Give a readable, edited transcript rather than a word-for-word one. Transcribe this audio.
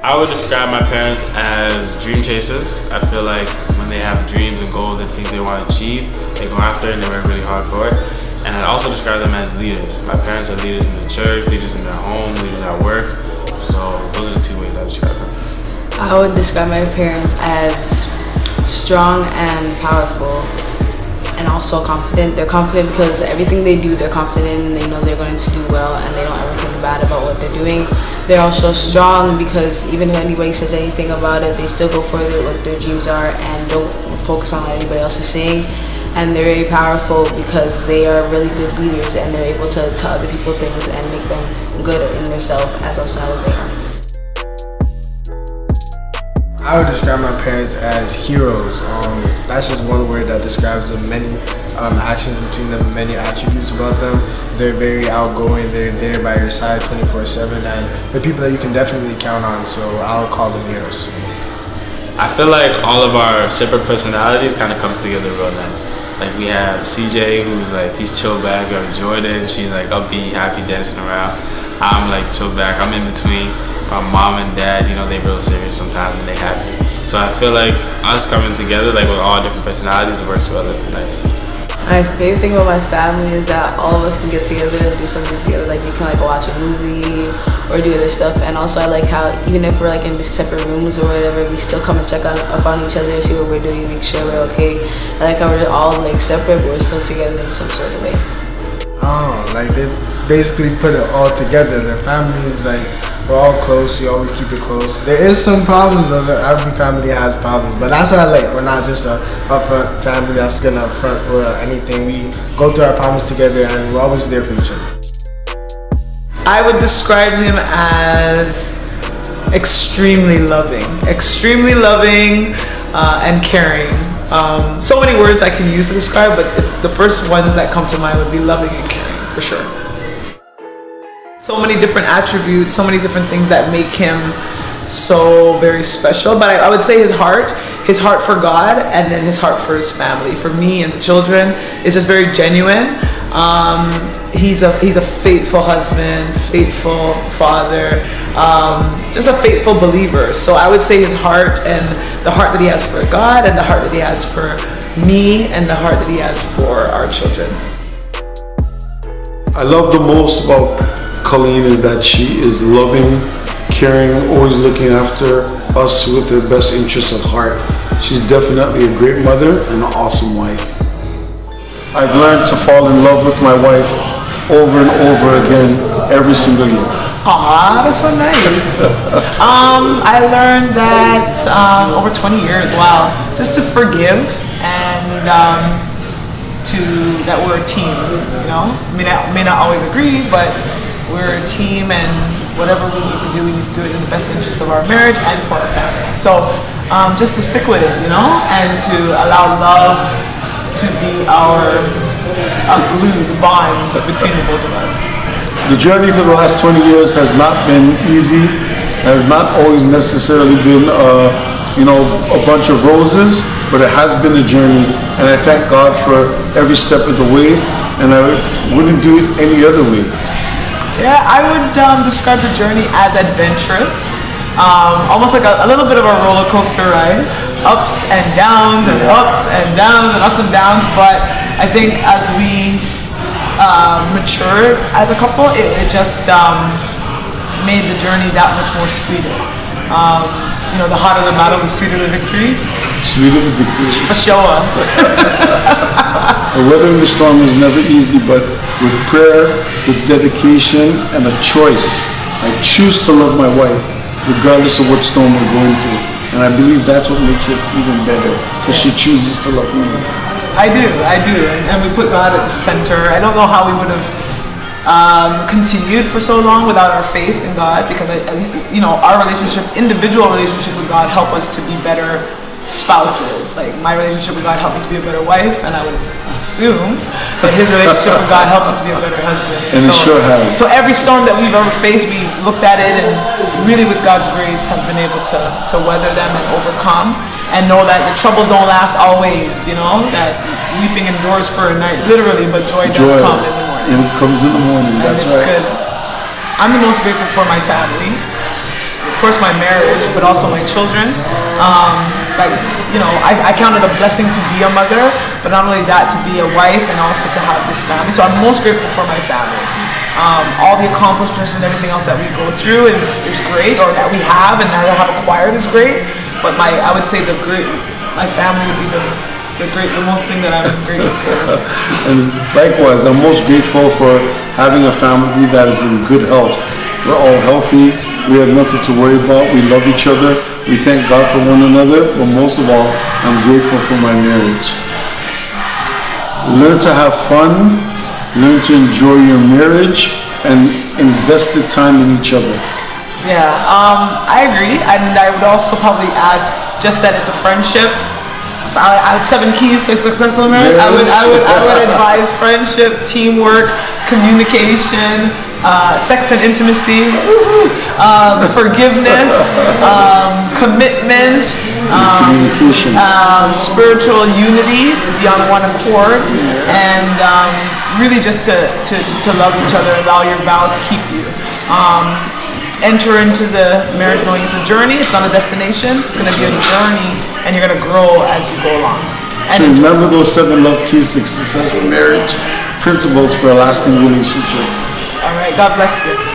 I would describe my parents as dream chasers. I feel like when they have dreams and goals and things they want to achieve, they go after it and they work really hard for it. And I'd also describe them as leaders. My parents are leaders in the church, leaders in their home, leaders at work. So those are the two ways I describe them. I would describe my parents as strong and powerful, and also confident. They're confident because everything they do, they're confident and they know they're going to do well, and they don't ever think bad about what they're doing. They're also strong because even if anybody says anything about it, they still go further what their dreams are and don't focus on what anybody else is saying. And they're very powerful because they are really good leaders and they're able to tell other people things and make them good in themselves as also how they are. I would describe my parents as heroes. That's just one word that describes the many actions between them, many attributes about them. They're very outgoing, they're there by your side 24/7, and they're people that you can definitely count on, so I'll call them heroes. I feel like all of our separate personalities kind of comes together real nice. Like we have CJ, who's like, he's chill back. We have Jordan, she's like upbeat, happy, dancing around. I'm like chill back, I'm in between. My mom and dad, you know, they real serious sometimes and they happy. So I feel like us coming together, like with all different personalities, it works really nice. My favorite thing about my family is that all of us can get together and do something together. Like we can like watch a movie or do other stuff. And also I like how even if we're like in separate rooms or whatever, we still come and check up on each other, see what we're doing, make sure we're okay. I like how we're all like separate, but we're still together in some sort of way. Like they basically put it all together. Their family is like, we're all close, you always keep it close. There is some problems, every family has problems, but that's what I like. We're not just a upfront family that's gonna front for anything. We go through our problems together and we're always there for each other. I would describe him as extremely loving and caring. So many words I can use to describe, but the first ones that come to mind would be loving and caring, for sure. So many different attributes, so many different things that make him so very special. But I would say his heart for God, and then his heart for his family, for me and the children, is just very genuine. He's a faithful husband, faithful father, just a faithful believer. So I would say his heart, and the heart that he has for God, and the heart that he has for me, and the heart that he has for our children. I love the most about Caleen is that she is loving, caring, always looking after us with her best interests at heart. She's definitely a great mother and an awesome wife. I've learned to fall in love with my wife over and over again every single year. Aw, that's so nice. I learned that over 20 years, wow, just to forgive and that we're a team, you know? May not always agree, but we're a team, and whatever we need to do it in the best interest of our marriage and for our family. So just to stick with it, you know, and to allow love to be our glue, the bond between the both of us. The journey for the last 20 years has not been easy, has not always necessarily been a bunch of roses, but it has been a journey, and I thank God for every step of the way, and I wouldn't do it any other way. Yeah, I would describe the journey as adventurous, almost like a little bit of a roller coaster ride, ups and downs and ups and downs and ups and downs. But I think as we matured as a couple, it just made the journey that much more sweeter. The hotter the battle, the sweeter the victory. Sweeter the victory. For sure. The weather in the storm is never easy, but with prayer, with dedication, and a choice, I choose to love my wife, regardless of what storm we're going through. And I believe that's what makes it even better, because she chooses to love me. I do, and we put God at the center. I don't know how we would have continued for so long without our faith in God, because our individual relationship with God, help us to be better spouses. Like my relationship with God helped me to be a better wife, and I would assume that his relationship with God helped him to be a better husband. And it sure has. So every storm that we've ever faced, we looked at it and really with God's grace have been able to weather them and overcome, and know that the troubles don't last always, that weeping endures for a night, literally, but joy does come in the morning. And it comes in the morning, and that's it's right. good. I'm the most grateful for my family, course, my marriage, but also my children. I count it a blessing to be a mother, but not only that, to be a wife and also to have this family. So I'm most grateful for my family. All the accomplishments and everything else that we go through is great, or that we have and that I have acquired is great. But I would say my family would be the most thing that I'm grateful for. And likewise, I'm most grateful for having a family that is in good health. We're all healthy. We have nothing to worry about. We love each other. We thank God for one another. But most of all, I'm grateful for my marriage. Learn to have fun. Learn to enjoy your marriage and invest the time in each other. Yeah, I agree. And I would also probably add just that it's a friendship. I had 7 keys to a successful marriage. I would advise friendship, teamwork, communication, sex and intimacy, forgiveness, commitment, communication, spiritual unity, be on one accord, and really just to love each other, allow your vow to keep you. Enter into the marriage knowing it's a journey, it's not a destination, it's going to be a journey, and you're going to grow as you go along. So remember those 7 love keys to successful marriage, principles for a lasting relationship. All right, God bless you.